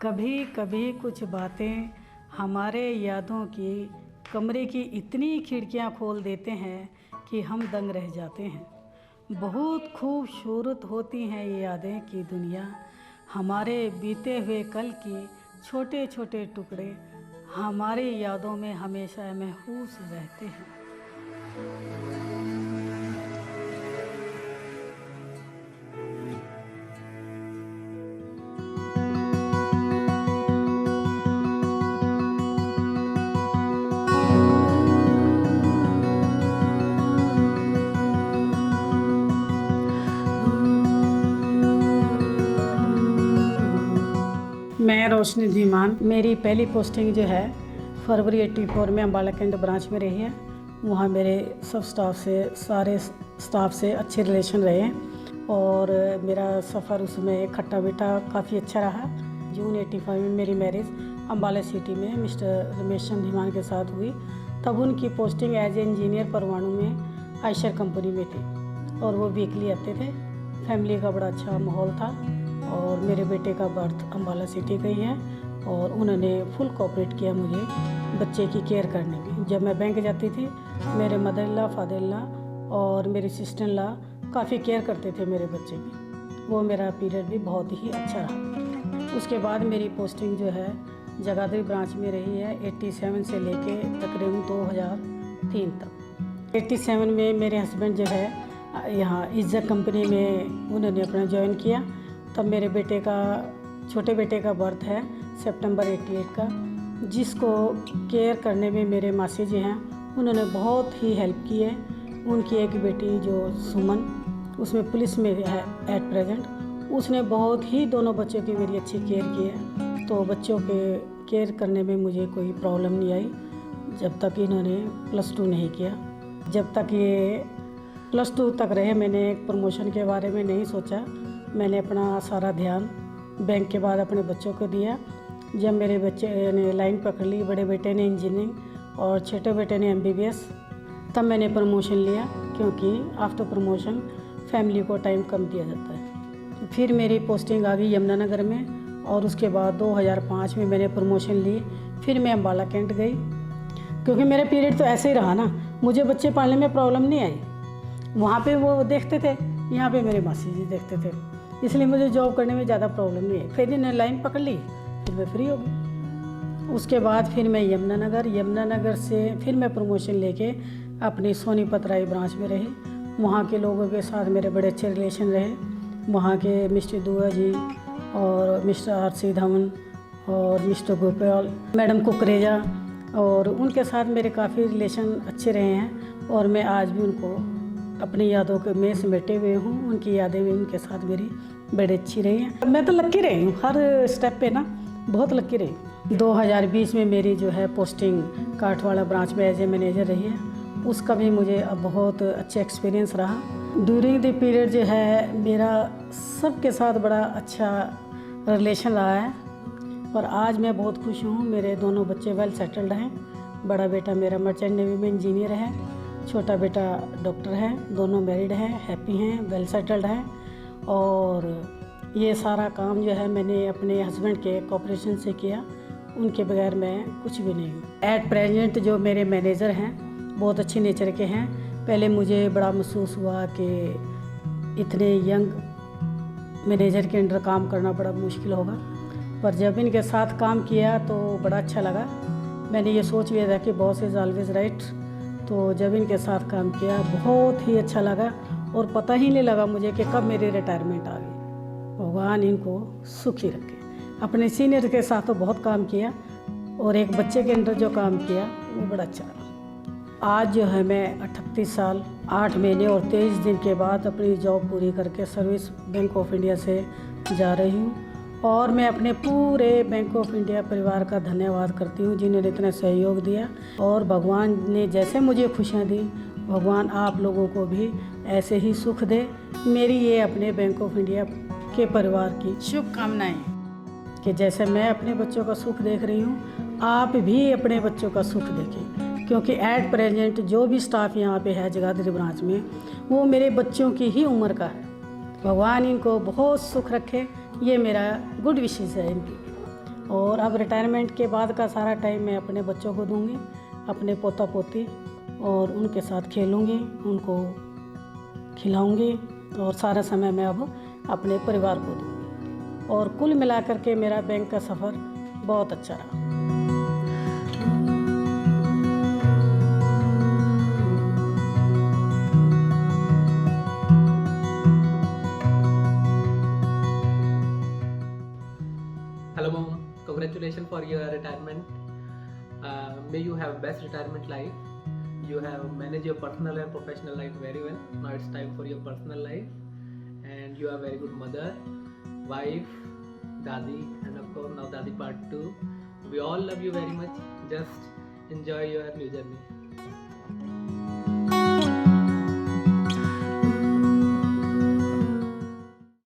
कभी कभी कुछ बातें हमारे यादों की कमरे की इतनी खिड़कियां खोल देते हैं कि हम दंग रह जाते हैं। बहुत खूबसूरत होती हैं ये यादें की दुनिया। हमारे बीते हुए कल की छोटे छोटे टुकड़े हमारी यादों में हमेशा महफूज रहते हैं। मैं रोशनी धीमान, मेरी पहली पोस्टिंग जो है फरवरी 84 में अम्बाला कैंट ब्रांच में रही है। वहाँ मेरे सब सारे स्टाफ से अच्छे रिलेशन रहे हैं और मेरा सफ़र उसमें खट्टा मीठा काफ़ी अच्छा रहा। जून 85 में मेरी मैरिज अम्बाला सिटी में मिस्टर रमेश चंद धीमान के साथ हुई। तब उनकी posting as a engineer Parwanoo में आयशर कंपनी में थी और वो वीकली आते थे। फैमिली का बड़ा अच्छा माहौल था और मेरे बेटे का बर्थ अम्बाला सिटी गई है और उन्होंने फुल कोऑपरेट किया मुझे बच्चे की केयर करने में। जब मैं बैंक जाती थी मेरे mother in law, father in law और मेरी सिस्टर इन लॉ काफ़ी केयर करते थे मेरे बच्चे की। वो मेरा पीरियड भी बहुत ही अच्छा रहा। उसके बाद मेरी पोस्टिंग जो है जगाधरी ब्रांच में रही है 87 से लेके तकरीबन 2003 तक। 87 में मेरे हस्बैंड जो है यहाँ इज्जत कंपनी में उन्होंने अपना ज्वाइन किया। तब मेरे छोटे बेटे का बर्थ है सितंबर 88 का, जिसको केयर करने में मेरे मासी जी हैं उन्होंने बहुत ही हेल्प की है। उनकी एक बेटी जो सुमन उसमें पुलिस में है एट प्रेजेंट, उसने बहुत ही दोनों बच्चों की मेरी अच्छी केयर की है। तो बच्चों के केयर करने में मुझे कोई प्रॉब्लम नहीं आई जब तक इन्होंने +2 नहीं किया। जब तक ये +2 तक रहे मैंने प्रमोशन के बारे में नहीं सोचा। मैंने अपना सारा ध्यान बैंक के बाद अपने बच्चों को दिया। जब मेरे बच्चे ने लाइन पकड़ ली, बड़े बेटे ने इंजीनियरिंग और छोटे बेटे ने MBBS, तब मैंने प्रमोशन लिया क्योंकि आफ्टर प्रमोशन फैमिली को टाइम कम दिया जाता है। फिर मेरी पोस्टिंग आ गई यमुनानगर में और उसके बाद 2005 में मैंने प्रमोशन ली। फिर मैं अम्बाला कैंट गई क्योंकि मेरा पीरियड तो ऐसे ही रहा ना, मुझे बच्चे पालने में प्रॉब्लम नहीं आई। वहाँ पे वो देखते थे, यहाँ पे मेरे मासी जी देखते थे, इसलिए मुझे जॉब करने में ज़्यादा प्रॉब्लम नहीं है। फिर इन्हें लाइन पकड़ ली, फिर मैं फ्री हो गई। उसके बाद फिर मैं यमुनानगर से फिर मैं प्रमोशन लेके अपनी सोनीपत राय ब्रांच में रही। वहाँ के लोगों के साथ मेरे बड़े अच्छे रिलेशन रहे। वहाँ के मिस्टर दुआ जी और मिस्टर RC धवन और मिस्टर गोपाल, मैडम कुकरेजा, और उनके साथ मेरे काफ़ी रिलेशन अच्छे रहे हैं और मैं आज भी उनको अपनी यादों के में समेटे हुए हूँ। उनकी यादें भी उनके साथ मेरी बड़ी अच्छी रही हैं। मैं तो लक्की रही हूँ, हर स्टेप पे ना बहुत लक्की रही। 2020 में मेरी जो है पोस्टिंग काठवाड़ा ब्रांच में एज ए मैनेजर रही है। उसका भी मुझे अब बहुत अच्छा एक्सपीरियंस रहा। ड्यूरिंग द पीरियड जो है मेरा सबके साथ बड़ा अच्छा रिलेशन रहा है और आज मैं बहुत खुश हूँ। मेरे दोनों बच्चे वेल सेटल्ड हैं। बड़ा बेटा मेरा मर्चेंट नेवी में इंजीनियर है, छोटा बेटा डॉक्टर है, दोनों मैरिड हैं, हैप्पी हैं, वेल सेटल्ड हैं। और ये सारा काम जो है मैंने अपने हस्बैंड के कोऑपरेशन से किया, उनके बगैर मैं कुछ भी नहीं हूँ। एट प्रेजेंट जो मेरे मैनेजर हैं बहुत अच्छे नेचर के हैं। पहले मुझे बड़ा महसूस हुआ कि इतने यंग मैनेजर के अंडर काम करना बड़ा मुश्किल होगा, पर जब इनके साथ काम किया तो बड़ा अच्छा लगा। मैंने ये सोच लिया था कि बॉस इज़ ऑलवेज राइट। तो जब इनके साथ काम किया बहुत ही अच्छा लगा और पता ही नहीं लगा मुझे कि कब मेरी रिटायरमेंट आ गई। भगवान इनको सुखी रखे। अपने सीनियर के साथ तो बहुत काम किया और एक बच्चे के अंदर जो काम किया वो बड़ा अच्छा लगा। आज जो है मैं 38 साल 8 महीने और 23 दिन के बाद अपनी जॉब पूरी करके सर्विस बैंक ऑफ इंडिया से जा रही हूँ और मैं अपने पूरे बैंक ऑफ इंडिया परिवार का धन्यवाद करती हूँ जिन्होंने इतना सहयोग दिया। और भगवान ने जैसे मुझे खुशियाँ दी, भगवान आप लोगों को भी ऐसे ही सुख दे। मेरी ये अपने बैंक ऑफ इंडिया के परिवार की शुभकामनाएँ कि जैसे मैं अपने बच्चों का सुख देख रही हूँ आप भी अपने बच्चों का सुख देखें, क्योंकि एट प्रेजेंट जो भी स्टाफ यहाँ पे है जगाधरी ब्रांच में वो मेरे बच्चों की ही उम्र का है। भगवान इनको बहुत सुख रखे, ये मेरा गुड विशेस है इनकी। और अब रिटायरमेंट के बाद का सारा टाइम मैं अपने बच्चों को दूंगी, अपने पोता पोती, और उनके साथ खेलूंगी, उनको खिलाऊंगी, और सारा समय मैं अब अपने परिवार को दूंगी। और कुल मिलाकर के मेरा बैंक का सफ़र बहुत अच्छा रहा। Hello mom, congratulations for your retirement. May you have best retirement life. You have managed your personal and professional life very well. Now it's time for your personal life, and you are very good mother, wife, dadi, and of course now dadi part 2. We all love you very much. Just enjoy your new journey.